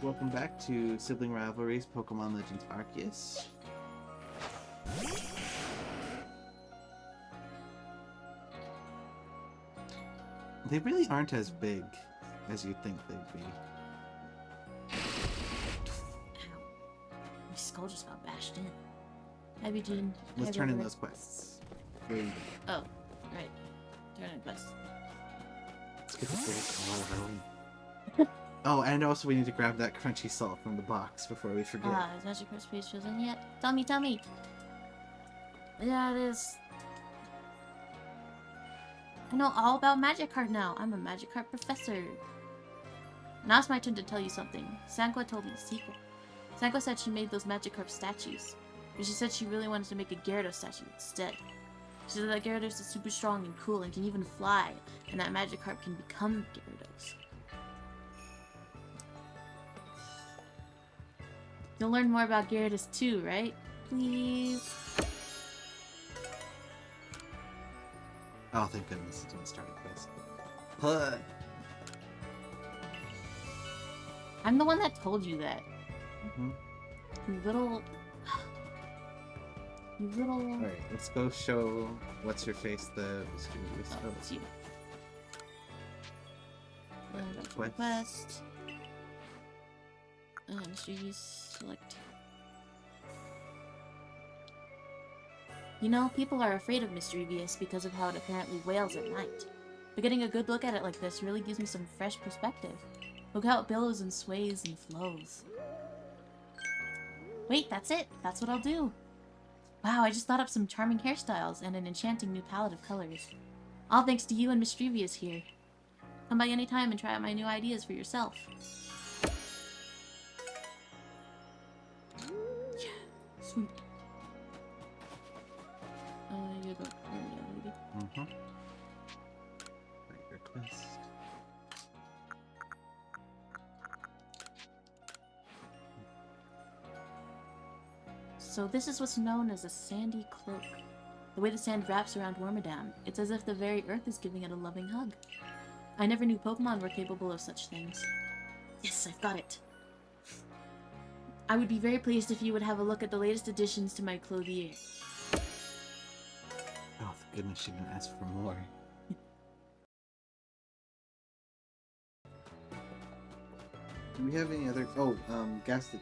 Welcome back to Sibling Rivalries, Pokemon Legends Arceus. They really aren't as big as you'd think they'd be. Ow. My skull just got bashed in. Hi, Eugene. Let's turn in those quests. Where are you going? Oh, right. Turn in quest. Let's get the first. Oh, and also we need to grab that crunchy salt from the box before we forget. Is Magikarp's page chosen yet? Tell me! Yeah, it is. I know all about Magikarp now. I'm a Magikarp professor. Now it's my turn to tell you something. Sanqua told me a secret. Sanqua said she made those Magikarp statues, but she said she really wanted to make a Gyarados statue instead. She said that Gyarados is super strong and cool and can even fly, and that Magikarp can become Gyarados. You'll learn more about Gyarados too, right? Please? Oh, thank goodness it didn't start a quest. But I'm the one that told you that. mm-hmm. You little... Alright, let's go show what's her face the mysterious. Oh, it's you. Quest. Quest. Mysteries select. You know, people are afraid of Mischievous because of how it apparently wails at night. But getting a good look at it like this really gives me some fresh perspective. Look how it billows and sways and flows. Wait, that's it! That's what I'll do! Wow, I just thought up some charming hairstyles and an enchanting new palette of colors. All thanks to you and Mischievous here. Come by anytime and try out my new ideas for yourself. Sweet. You go. Lady. Mm-hmm. Write your quest. So this is what's known as a sandy cloak. The way the sand wraps around Wormadam, it's as if the very earth is giving it a loving hug. I never knew Pokemon were capable of such things. Yes, I've got it. I would be very pleased if you would have a look at the latest additions to my clothier. Oh, thank goodness she didn't ask for more. Do we have any other... Oh, Ghastly.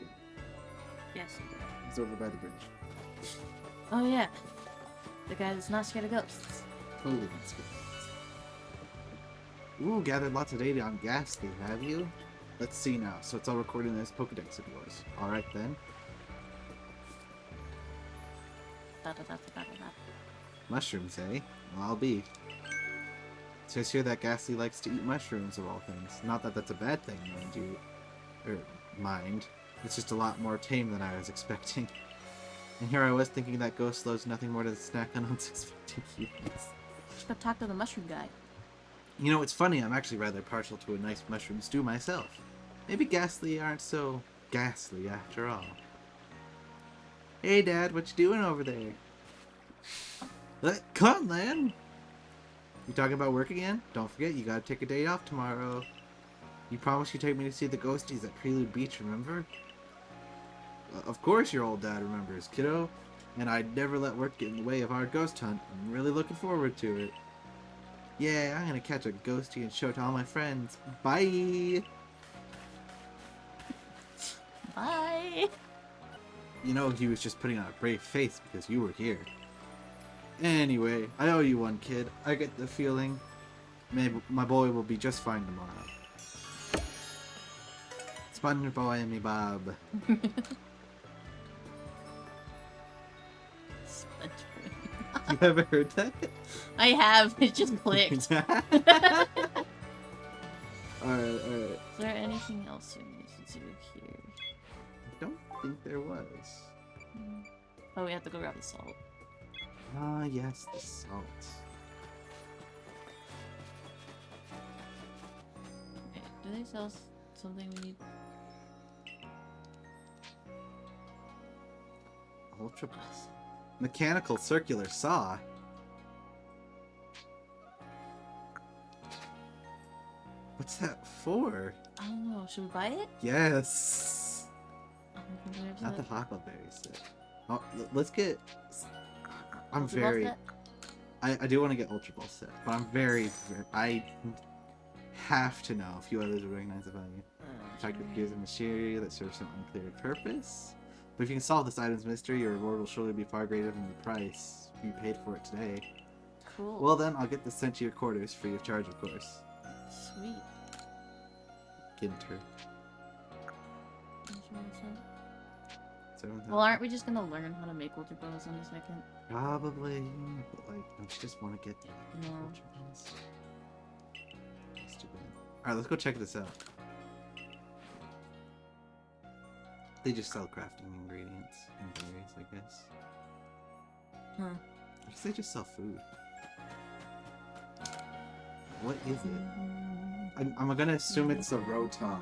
Yes. It's over by the bridge. Oh yeah. The guy that's not scared of ghosts. Totally not scared. Ooh, gathered lots of data on Ghastly, have you? Let's see now. So it's all recorded in this Pokedex of yours. Alright then. Mushrooms, eh? Well, I'll be. It says here that Ghastly likes to eat mushrooms of all things. Not that that's a bad thing, mind you. Mind. It's just a lot more tame than I was expecting. And here I was thinking that Ghost Slow's nothing more than a snack on unsuspecting humans. Just go talk to the mushroom guy. You know, it's funny, I'm actually rather partial to a nice mushroom stew myself. Maybe Ghastly aren't so ghastly after all. Hey Dad, what you doing over there? Come on, Lan! You talking about work again? Don't forget, you gotta take a day off tomorrow. You promised you'd take me to see the ghosties at Prelude Beach, remember? Of course your old dad remembers, kiddo. And I'd never let work get in the way of our ghost hunt. I'm really looking forward to it. Yeah, I'm gonna catch a ghostie and show it to all my friends. Bye! Bye! You know, he was just putting on a brave face because you were here. Anyway, I owe you one, kid. I get the feeling maybe my boy will be just fine tomorrow. Sponge boy me Bob. You ever heard that? I have. It just clicked. Alright. Is there anything else we need to do here? I don't think there was. Oh, we have to go grab the salt. Ah, yes, the salt. Okay, do they sell something we need? Ultra Bus. Mechanical circular saw. What's that for? I don't know. Should we buy it? Yes. Not the Not Huckleberry set. Oh, let's get. I'm Ultra Ball very. set? I do want to get Ultra Ball set, but I have to know if you others would recognize the value. Fact appears in machinery that serves some unclear purpose. But if you can solve this item's mystery, your reward will surely be far greater than the price you paid for it today. Cool. Well then, I'll get this sent to your quarters free of charge, of course. Sweet. Ginter. Well, aren't we just gonna learn how to make Ultra Balls in a second? Probably, but like, don't you just want to get No. Ultra Balls? Stupid. Alright, let's go check this out. They just sell crafting ingredients and berries, I guess. Huh. I guess they just sell food. What is it? I'm gonna assume it's a Rotom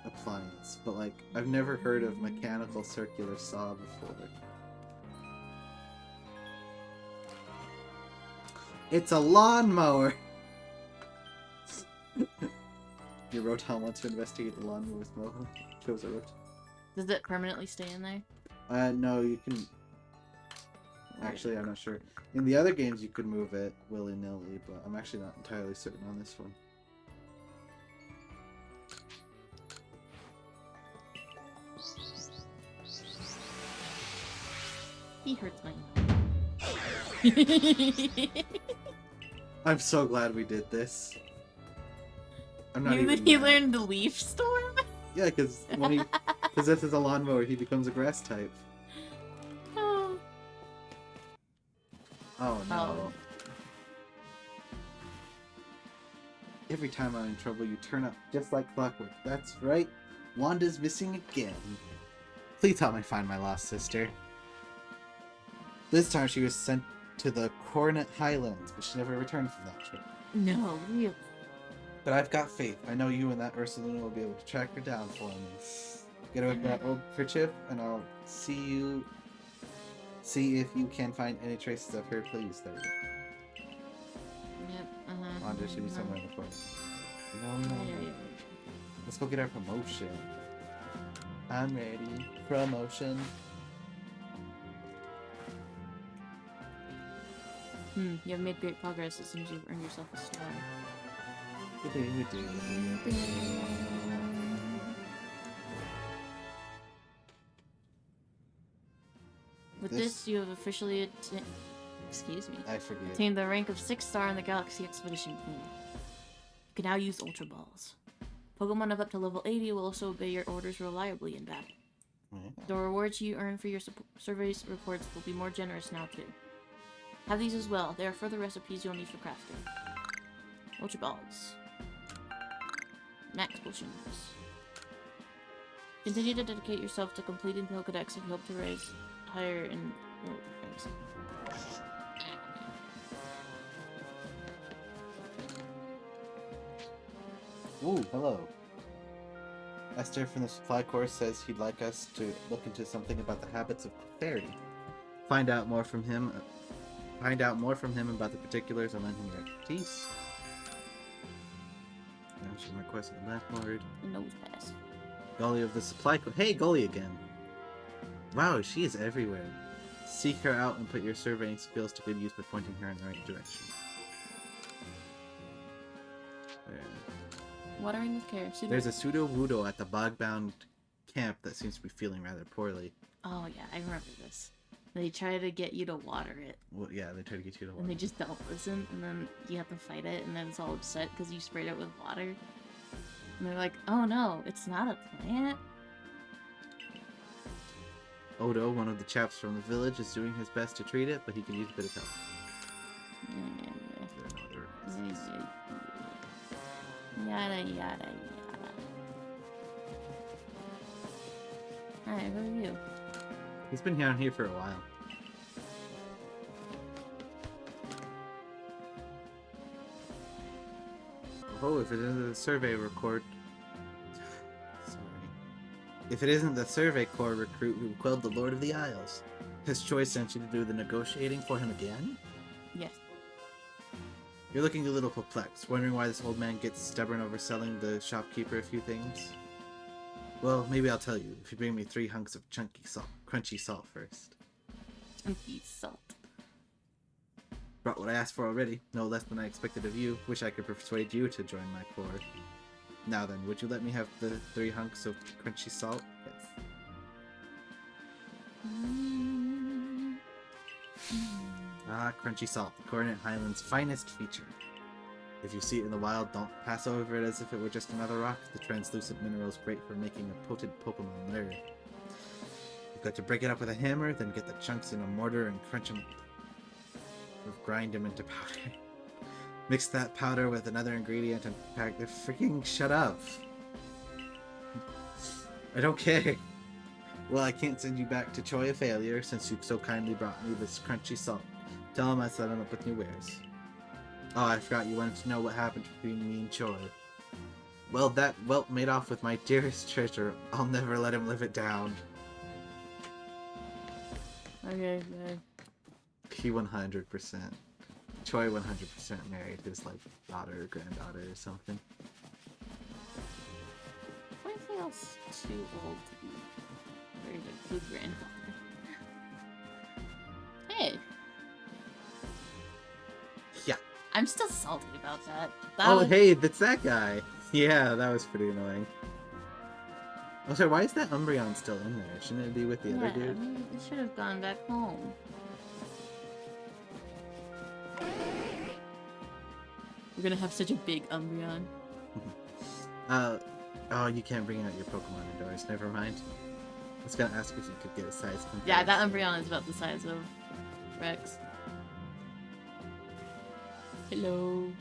appliance, but like, I've never heard of mechanical circular saw before. It's a lawnmower! Your Rotom wants to investigate the lawnmower's moho. Chose a Rotom. Does it permanently stay in there? No, you can... Actually, I'm not sure. In the other games, you could move it willy-nilly, but I'm actually not entirely certain on this one. He hurts my I'm so glad we did this. I'm not even He mad. learned the Leaf Storm? Yeah, because when he possesses a lawnmower, he becomes a grass type. Oh. Oh no. Oh. Every time I'm in trouble, you turn up just like clockwork. That's right. Wanda's missing again. Please help me find my lost sister. This time she was sent to the Coronet Highlands, but she never returned from that trip. No, really. But I've got faith. I know you and that Ursulina will be able to track her down for me. Get her with that old kerchief, and I'll see if you can find any traces of her, please. There we go. Yep, Wanda should be somewhere in the corner. No. Let's go get our promotion. I'm ready. Promotion. You have made great progress. It seems you've earned yourself a star. With this, you have officially I forget. attained the rank of 6th star in the Galaxy Expedition Team. You can now use Ultra Balls. Pokemon of up to level 80 will also obey your orders reliably in battle. Yeah. The rewards you earn for your surveys reports will be more generous now too. Have these as well. There are further recipes you'll need for crafting. Ultra Balls. Max Potions. Continue to dedicate yourself to completing Pokedex and hope to rise higher in ranks. Ooh, hello. Esther from the supply course says he'd like us to look into something about the habits of Clefairy. Find out more from him about the particulars and lend him your expertise. Now she requested the Blackboard. Nose pass. Golly of the supply course. Hey, Golly again. Wow, she is everywhere. Seek her out and put your surveying skills to good use by pointing her in the right direction. There. Watering with care. There's a pseudo-wudo at the bog-bound camp that seems to be feeling rather poorly. Oh yeah, I remember this. They try to get you to water it, Well, yeah, they try to get you to water. and they just don't listen, and then you have to fight it, and then it's all upset because you sprayed it with water. And they're like, oh no, it's not a plant. Odo, one of the chaps from the village, is doing his best to treat it, but he could use a bit of help. There are no other requests. Yada yada yada. Alright, what are you? He's been down here for a while. Oh, if it isn't the survey record... Sorry. If it isn't the Survey Corps recruit who quelled the Lord of the Isles, has Choice sent you to do the negotiating for him again? Yes. You're looking a little perplexed, wondering why this old man gets stubborn over selling the shopkeeper a few things? Well, maybe I'll tell you, if you bring me 3 hunks of crunchy salt first. Chunky salt. Brought what I asked for already, no less than I expected of you. Wish I could persuade you to join my corps. Now then, would you let me have the 3 hunks of crunchy salt? Yes. Ah, crunchy salt, the Coordinate Highlands' finest feature. If you see it in the wild, don't pass over it as if it were just another rock. The translucent mineral is great for making a potent Pokemon lure. You've got to break it up with a hammer, then get the chunks in a mortar and crunch them, or grind them into powder. Mix that powder with another ingredient and pack the freaking shut up. I don't care. Well, I can't send you back to Choi a failure since you so kindly brought me this crunchy salt. Tell him I set him up with new wares. Oh, I forgot you wanted to know what happened between me and Choi. Well, that whelp made off with my dearest treasure. I'll never let him live it down. Okay, He 100%. Choi 100% married his, like, daughter or granddaughter or something. Why feels too old to be married a good granddaughter? Hey! Yeah. I'm still salty about that. Hey, that's that guy! Yeah, that was pretty annoying. Oh, sorry, why is that Umbreon still in there? Shouldn't it be with the other dude? It should have gone back home. We're gonna have such a big Umbreon. Oh, you can't bring out your Pokemon indoors. Never mind. I was gonna ask if you could get a size comparison. Yeah, that Umbreon is about the size of Rex. Hello.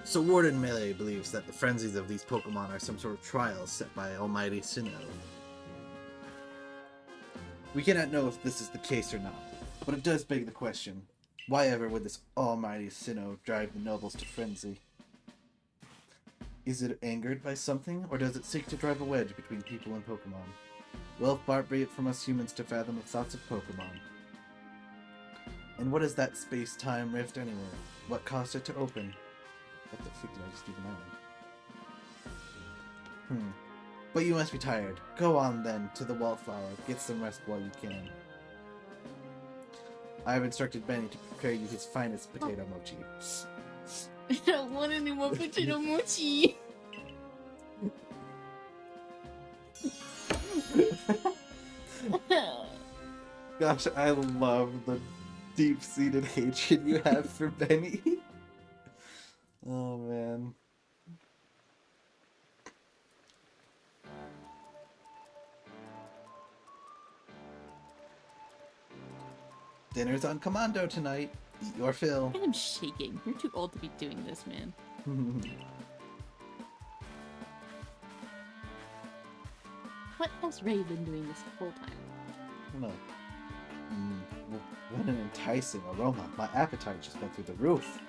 So Warden Melee believes that the frenzies of these Pokemon are some sort of trials set by Almighty Sinnoh. We cannot know if this is the case or not, but it does beg the question, why ever would this Almighty Sinnoh drive the nobles to frenzy? Is it angered by something, or does it seek to drive a wedge between people and Pokemon? Well, far be it from us humans to fathom the thoughts of Pokemon. And what is that space-time rift anyway? What caused it to open? What the frick did I just even know? But you must be tired. Go on then, to the Wallflower. Get some rest while you can. I have instructed Benny to prepare you his finest potato mochi. I don't want any more potato mochi! Gosh, I love the deep-seated hatred you have for Benny. Oh, man. Dinner's on commando tonight. Eat your fill. I'm shaking. You're too old to be doing this, man. What has Ray been doing this whole time? I don't know. What an enticing aroma. My appetite just went through the roof.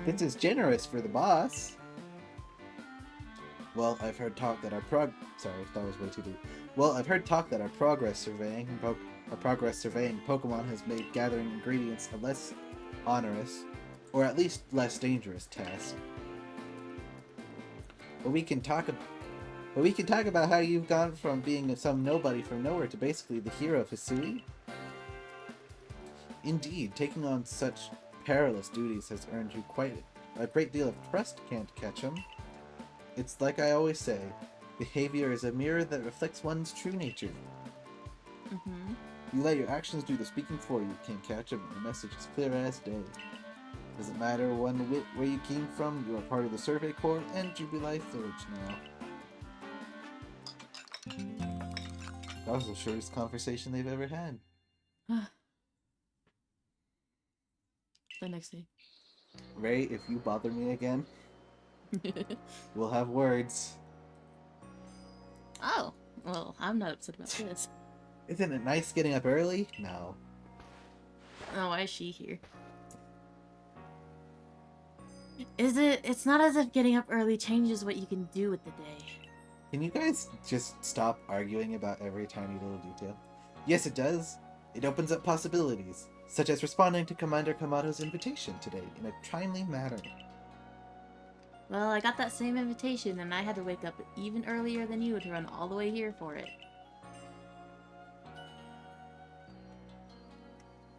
This is generous for the boss. Well, I've heard talk that our Sorry, that was way too deep. Well, I've heard talk that our progress surveying Pokemon has made gathering ingredients a less onerous, or at least less dangerous task. But we can talk about how you've gone from being some nobody from nowhere to basically the hero of Hisui. Indeed, taking on such perilous duties has earned you quite a great deal of trust, can't catch 'em. It's like I always say, behavior is a mirror that reflects one's true nature. You let your actions do the speaking for you, can't catch 'em, the message is clear as day. Doesn't matter one whit where you came from, you are part of the Survey Corps and Jubilife Village now. That was the shortest conversation they've ever had. The next day. Ray, if you bother me again, we'll have words. Oh, well, I'm not upset about this. Isn't it nice getting up early? No. Oh, why is she here? It's not as if getting up early changes what you can do with the day. Can you guys just stop arguing about every tiny little detail? Yes, it does. It opens up possibilities. such as responding to Commander Kamato's invitation today in a timely manner. Well, I got that same invitation, and I had to wake up even earlier than you to run all the way here for it.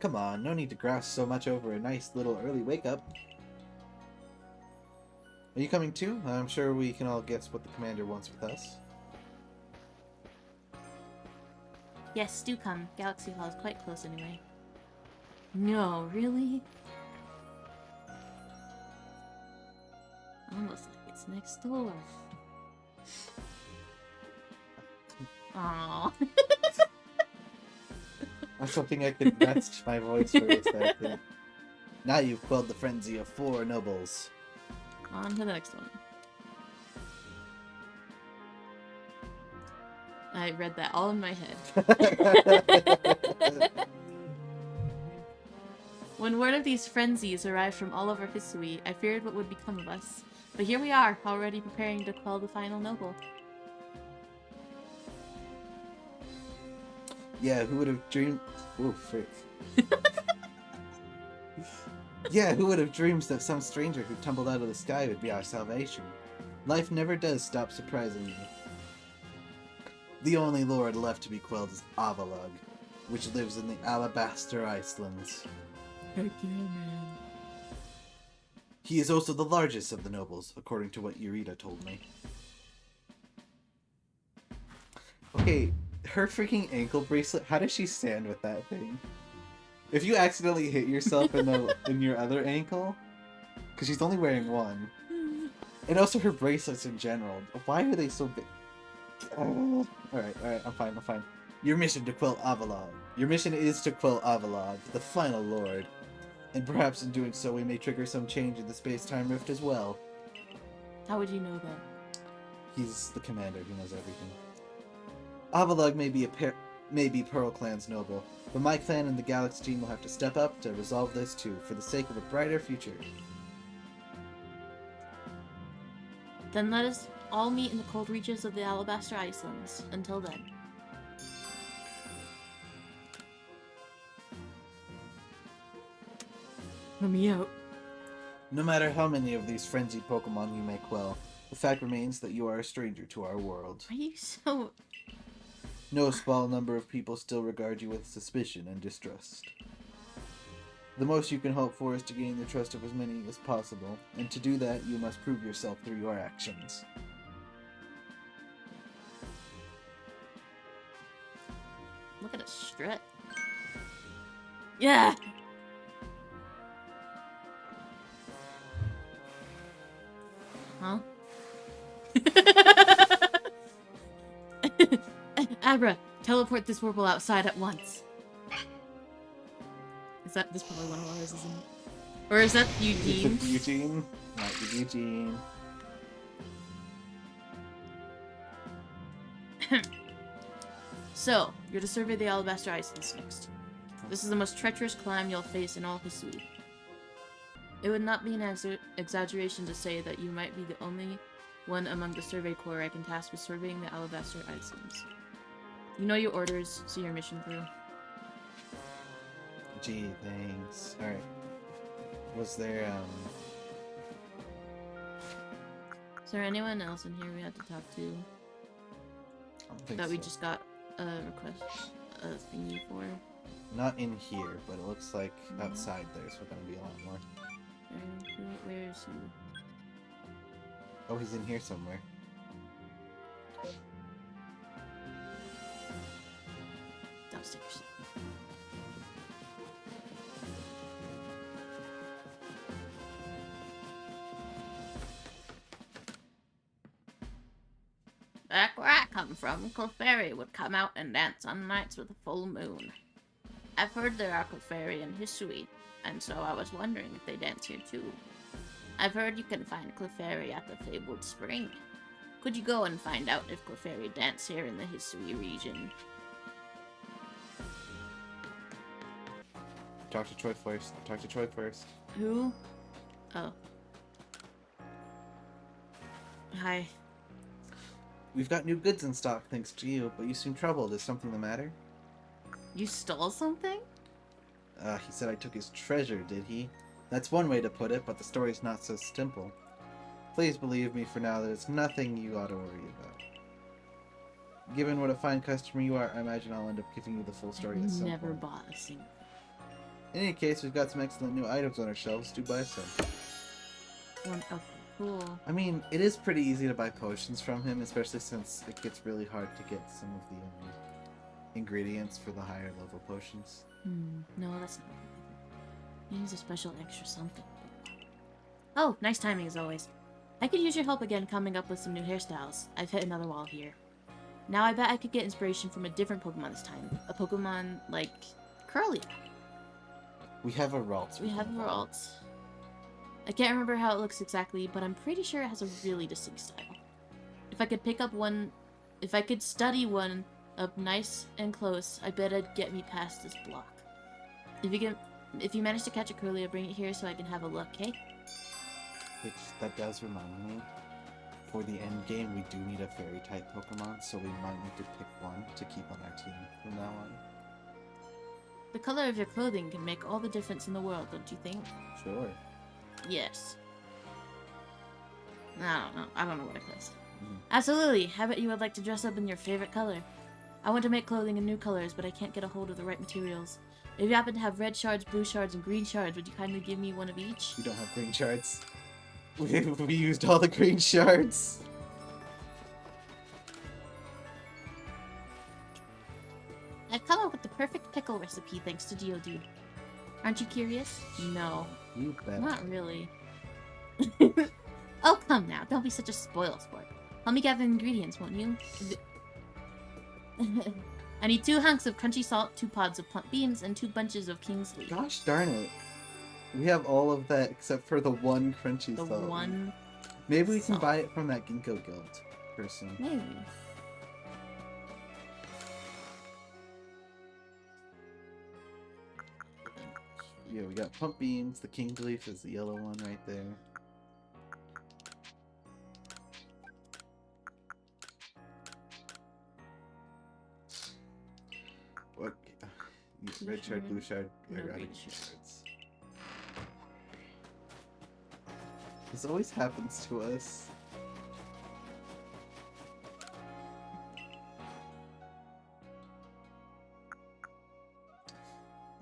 Come on, no need to grouse so much over a nice little early wake-up. Are you coming too? I'm sure we can all guess what the commander wants with us. Yes, do come. Galaxy Hall is quite close anyway. No, really? Almost like it's next door. Aww. I was hoping I could match my voice for a second. Now you've quelled the frenzy of 4 nobles. On to the next one. I read that all in my head. When word of these frenzies arrived from all over Hisui, I feared what would become of us. But here we are, already preparing to quell the final noble. Yeah, who would have dreamed... Oh, frick. Yeah, who would have dreamed that some stranger who tumbled out of the sky would be our salvation? Life never does stop surprising me. The only lord left to be quelled is Avalug, which lives in the Alabaster Islands. Heck yeah, man. He is also the largest of the nobles, according to what Eureka told me. Okay, her freaking ankle bracelet, how does she stand with that thing? If you accidentally hit yourself in your other ankle, because she's only wearing one, and also her bracelets in general, why are they so big? Alright, I'm fine. Your mission to quell Avalog. Your mission is to quell Avalog, the final lord. And perhaps in doing so we may trigger some change in the space-time rift as well. How would you know that? He's the commander, he knows everything. Avalog may be Pearl Clan's noble, but my clan and the Galaxy team will have to step up to resolve this too, for the sake of a brighter future. Then let us all meet in the cold reaches of the Alabaster Islands. Until then. Let me out. No matter how many of these frenzied Pokemon you may quell, the fact remains that you are a stranger to our world. Are you so... No small number of people still regard you with suspicion and distrust. The most you can hope for is to gain the trust of as many as possible, and to do that you must prove yourself through your actions. Look at a strut. Yeah! Huh? Abra, teleport this Wurple outside at once. Is that this probably one of ours, isn't it? Or is that Eugene? Eugene? Might be Eugene. So, you're to survey the Alabaster Islands next. This is the most treacherous climb you'll face in all Hisui. It would not be an exaggeration to say that you might be the only one among the survey corps I can task with surveying the Alabaster Islands. You know your orders, see your mission through. Gee, thanks. Alright. Was there, Is there anyone else in here we had to talk to I don't think that we so. just got a request, a thingy for? Not in here, but it looks like outside there's gonna be a lot more. Where is he? Oh, he's in here somewhere. Downstairs. Back where I come from, Clefairy would come out and dance on nights with a full moon. I've heard there are Clefairy in Hisui, and so I was wondering if they dance here too. I've heard you can find Clefairy at the Fabled Spring. Could you go and find out if Clefairy dance here in the Hisui region? Talk to Troy first. Talk to Troy first. Who? Oh. Hi. We've got new goods in stock thanks to you, but you seem troubled. Is something the matter? You stole something? He said I took his treasure, did he? That's one way to put it, but the story's not so simple. Please believe me for now that it's nothing you ought to worry about. Given what a fine customer you are, I imagine I'll end up giving you the full story at some Never point. bought a single. In any case, we've got some excellent new items on our shelves. Do buy some. One. Okay, cool. I mean, it is pretty easy to buy potions from him, especially since it gets really hard to get some of the ingredients for the higher level potions. No, that's not. Needs a special extra something. Oh, nice timing as always. I could use your help again coming up with some new hairstyles. I've hit another wall here. Now I bet I could get inspiration from a different Pokemon this time. A Pokemon like Curly. We have a Ralts. We have a Ralts. I can't remember how it looks exactly, but I'm pretty sure it has a really distinct style. If I could pick up one... If I could study one up nice and close, I bet it'd get me past this block. If you manage to catch a Curlia, bring it here so I can have a look, okay? That does remind me. For the end game, we do need a fairy-type Pokemon, so we might need to pick one to keep on our team from now on. The color of your clothing can make all the difference in the world, don't you think? Sure. Yes. I don't know what I could say. Absolutely. I bet you would like to dress up in your favorite color. I want to make clothing in new colors, but I can't get a hold of the right materials. If you happen to have red shards, blue shards, and green shards, would you kindly give me one of each? We don't have green shards. We used all the green shards. I've come up with the perfect pickle recipe thanks to Geodude. Aren't you curious? No. You bet. Not really. Oh, come now. Don't be such a spoil sport. Help me gather the ingredients, won't you? I need 2 hunks of crunchy salt, 2 pods of plump beans, and 2 bunches of king's leaf. Gosh darn it. We have all of that except for the one crunchy The salt. one... Maybe we can salt. buy it from that Ginkgo Guild person. Maybe. Yeah, we got pump beans. The king leaf is the yellow one right there. What? Red shard, blue shard, No red green shards. This always happens to us.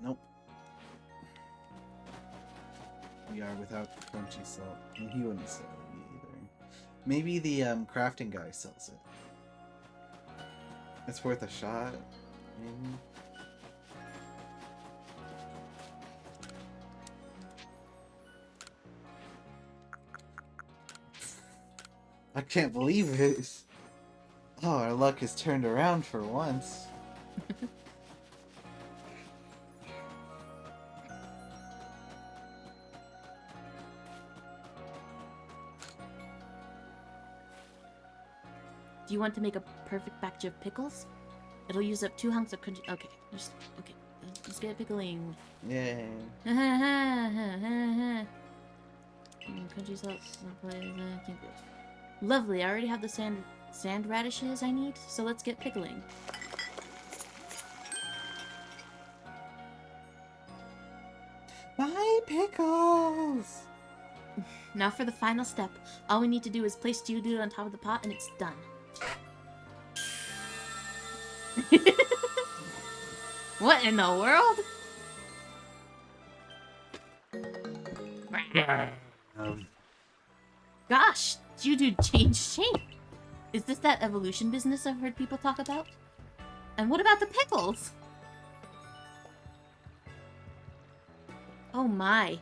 Nope. We are without crunchy salt. And he wouldn't sell it either. Maybe the crafting guy sells it. It's worth a shot, maybe. I can't believe it. Oh, our luck has turned around for once. Do you want to make a perfect batch of pickles? It'll use up 2 hunks of crunchy... Okay, okay. Let's get pickling. Yay. Crunchy salt. Lovely, I already have the sand radishes I need, so let's get pickling. My pickles! Now for the final step. All we need to do is place Geodude on top of the pot and it's done. What in the world? Gosh, Geodude changed shape. Is this that evolution business I've heard people talk about? And what about the pickles? Oh my.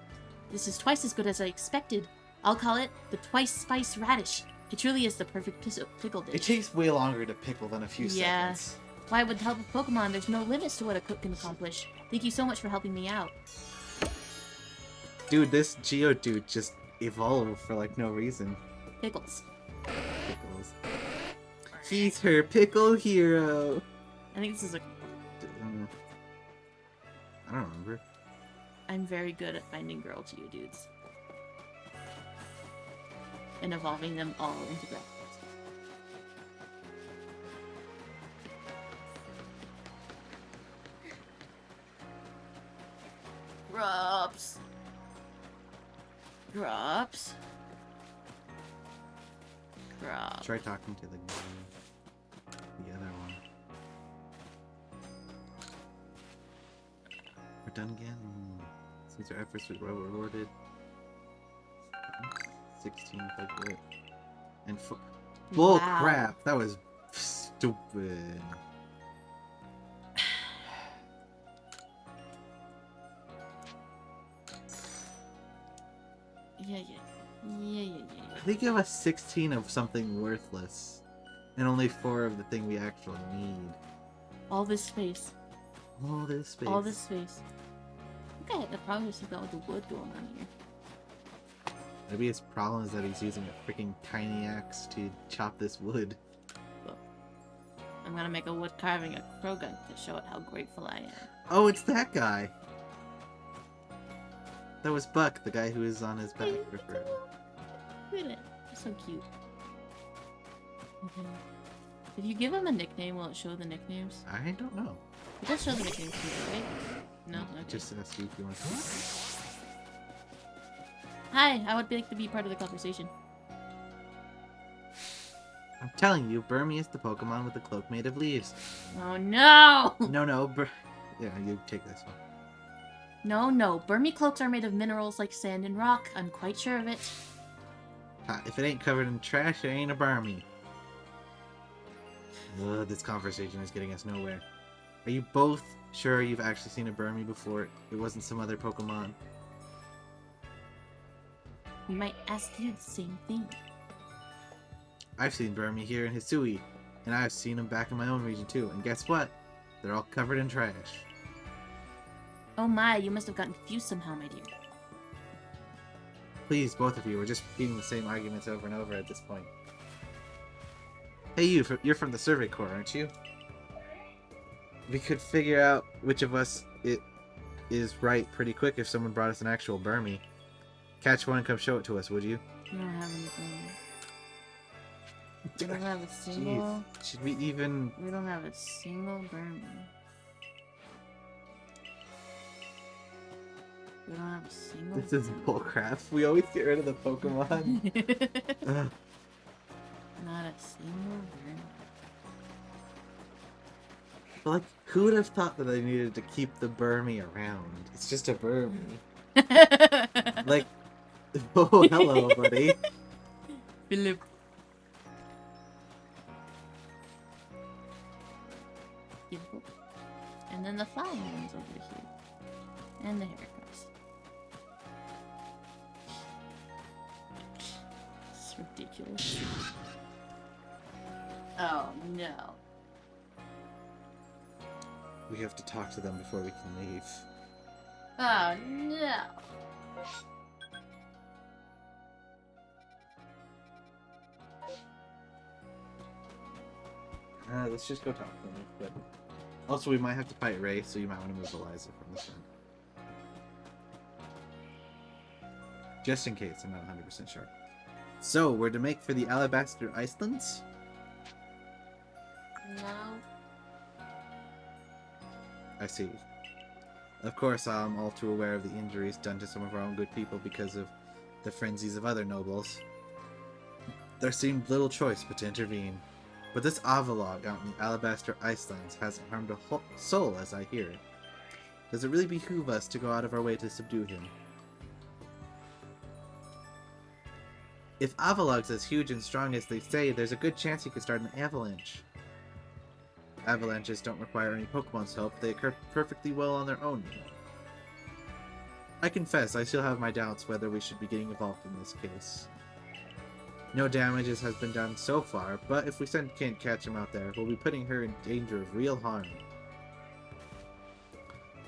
This is twice as good as I expected. I'll call it the Twice Spice Radish. It truly is the perfect pickle dish. It takes way longer to pickle than a few seconds. Why, with the help of Pokemon, there's no limits to what a cook can accomplish. Thank you so much for helping me out. Dude, this Geodude just evolved for like no reason. Pickles. Pickles. He's her pickle hero. I think this is a... I don't remember. I'm very good at finding girl Geodudes. And evolving them all into grass. Drops. Drops. Drops. Try talking to the other one. We're done again. Since our efforts were well rewarded. 16 by grit. And bull Wow. crap! That was stupid. Yeah. They give us 16 of something worthless. And only 4 of the thing we actually need. All this space. All this space. All this space. Look at the progress you got with the wood going on here. Maybe his problem is that he's using a freaking tiny axe to chop this wood. I'm gonna make a wood carving a Krogan to show it how grateful I am. Oh, it's that guy! That was Buck, the guy who was on his back for forever. Look at it. It's so cute. If you give him a nickname, will it show the nicknames? I don't know. It does show the nicknames too, right? No? Okay. Just ask you if you want to. Hi, I would like to be part of the conversation. I'm telling you, Burmy is the Pokemon with the cloak made of leaves. Oh no! No, yeah, you take this one. No. Burmy cloaks are made of minerals like sand and rock. I'm quite sure of it. Ha, if it ain't covered in trash, it ain't a Burmy. Ugh, this conversation is getting us nowhere. Are you both sure you've actually seen a Burmy before? It wasn't some other Pokemon. We might ask you the same thing. I've seen Burmy here in Hisui, and I've seen them back in my own region too. And guess what? They're all covered in trash. Oh my, you must have gotten confused somehow, my dear. Please, both of you, we're just repeating the same arguments over and over at this point. Hey, you're from the Survey Corps, aren't you? We could figure out which of us it is right pretty quick if someone brought us an actual Burmy. Catch one and come show it to us, would you? We don't have anything. We don't have a single... Jeez. Should we even... We don't have a single Burmy. We don't have a single... This is bullcrap. We always get rid of the Pokemon. Ugh. Not a single Burmy. But like, who would have thought that I needed to keep the Burmy around? It's just a Burmy. Like, oh, hello, buddy. Philip. Beautiful. And then the flying one's over here. And the haircuts. It's ridiculous. Oh no. We have to talk to them before we can leave. Oh no. Let's just go talk to them. But also, we might have to fight Ray, so you might want to move Eliza from the front. Just in case, I'm not 100% sure. So, we're to make for the Alabaster Icelands? No. I see. Of course, I'm all too aware of the injuries done to some of our own good people because of the frenzies of other nobles. There seemed little choice but to intervene. But this Avalog out in the Alabaster Icelands hasn't harmed a soul, as I hear. Does it really behoove us to go out of our way to subdue him? If Avalog's as huge and strong as they say, there's a good chance he could start an avalanche. Avalanches don't require any Pokemon's help, they occur perfectly well on their own. I confess, I still have my doubts whether we should be getting involved in this case. No damages has been done so far, but if we send Can't Catch him out there, we'll be putting her in danger of real harm.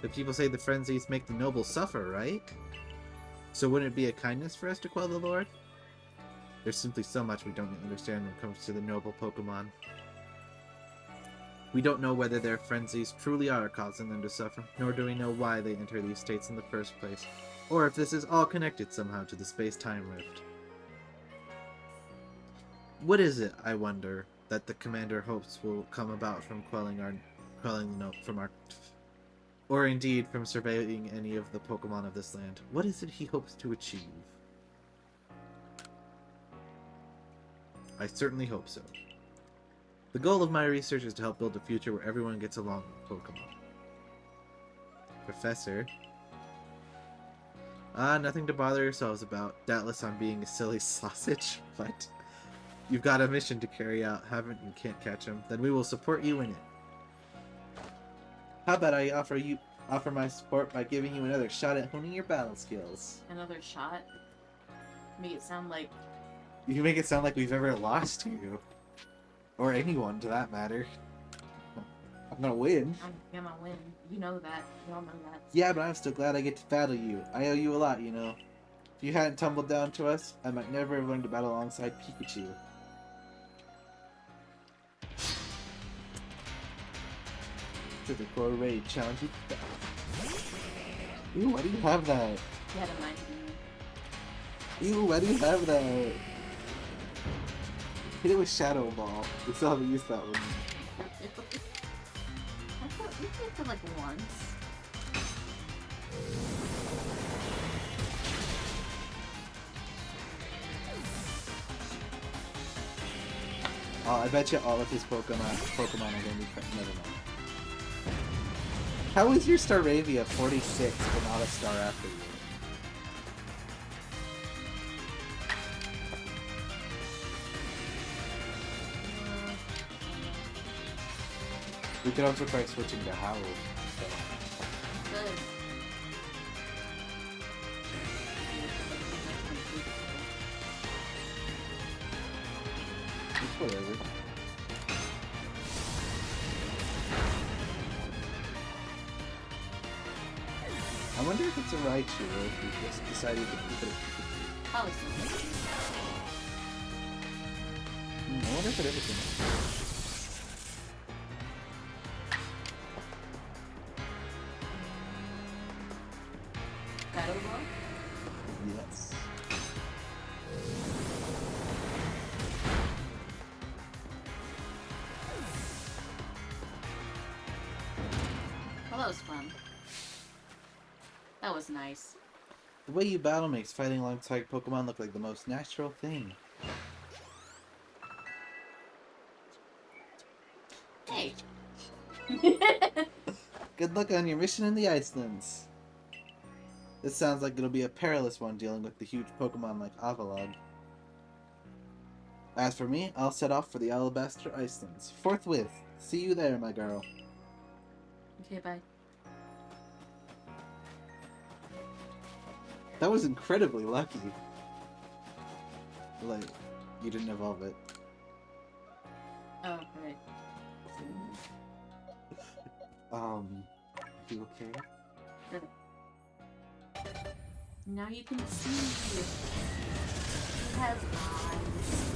The people say the frenzies make the nobles suffer, right? So wouldn't it be a kindness for us to quell the Lord? There's simply so much we don't understand when it comes to the noble Pokemon. We don't know whether their frenzies truly are causing them to suffer, nor do we know why they enter these states in the first place, or if this is all connected somehow to the space-time rift. What is it, I wonder, that the commander hopes will come about from quelling Or indeed from surveying any of the Pokemon of this land. What is it he hopes to achieve? I certainly hope so. The goal of my research is to help build a future where everyone gets along with Pokemon. Professor? Nothing to bother yourselves about. Doubtless I'm being a silly sausage, but you've got a mission to carry out, haven't you? Can't catch him. Then we will support you in it. How about I offer my support by giving you another shot at honing your battle skills? Another shot? Make it sound like... You make it sound like we've ever lost to you. Or anyone, to that matter. I'm gonna win. I'm gonna win. You know that. You all know that. Yeah, but I'm still glad I get to battle you. I owe you a lot, you know. If you hadn't tumbled down to us, I might never have learned to battle alongside Pikachu. To the core raid, challenge you to battle. Ew, why do you have that? You had a mind to me. Ew, why do you have that? Hit it with Shadow Ball. We still haven't used that one. I thought we did it like once. Oh, I bet you all of his Pokemon are going to be... Never mind. How is your Staravia 46 but not a star after you? We could also try switching to Howl. Good. It's whatever. I wonder if it's a Raichu or if we just decided to keep it. Probably so. I wonder if it ever can. Shadow Ball? Yes. Well, that was fun. That was nice. The way you battle makes fighting alongside Pokemon look like the most natural thing. Hey! Good luck on your mission in the Icelands. This sounds like it'll be a perilous one dealing with the huge Pokemon like Avalon. As for me, I'll set off for the Alabaster Icelands. Forthwith. See you there, my girl. Okay, bye. That was incredibly lucky. Like, you didn't evolve it. Oh, right. You okay? Good. Now you can see. It has eyes.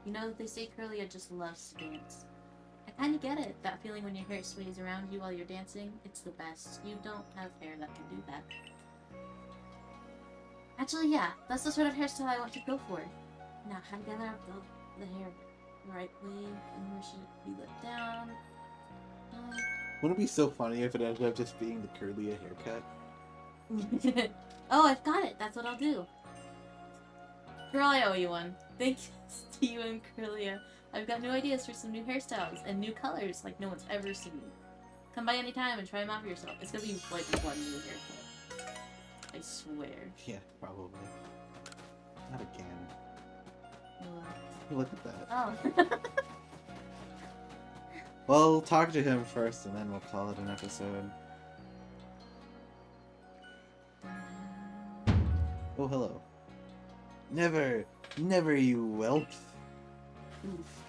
You know, they say Curlia just loves to dance. I kinda get it. That feeling when your hair sways around you while you're dancing. It's the best. You don't have hair that can do that. Actually, yeah. That's the sort of hairstyle I want to go for. Now, how to gather up the hair the right way and where should it be let down? Wouldn't it be so funny if it ended up just being the Curlia haircut? Oh, I've got it. That's what I'll do. Girl, I owe you one. Thanks to you and Curlia. I've got new ideas for some new hairstyles and new colors like no one's ever seen. Come by anytime and try them out for yourself. It's gonna be like one new haircut. I swear. Yeah, probably. Not again. What? Look at that. Oh. Well, talk to him first and then we'll call it an episode. Oh, hello. Never, you whelp. Oof.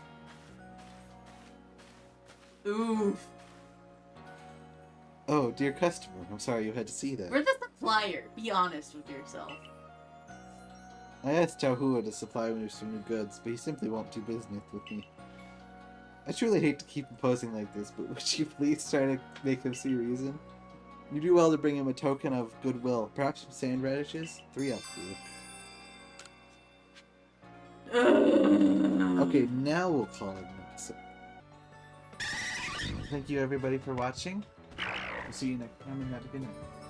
Oof. Oh, dear customer, I'm sorry you had to see that. We're the supplier. Be honest with yourself. I asked Taohua to supply me with some new goods, but he simply won't do business with me. I truly hate to keep imposing like this, but would you please try to make him see reason? You do well to bring him a token of goodwill. Perhaps some sand radishes? 3 up for you. Okay, now we'll call it an episode. Thank you everybody for watching. We'll see you next time and have a good night.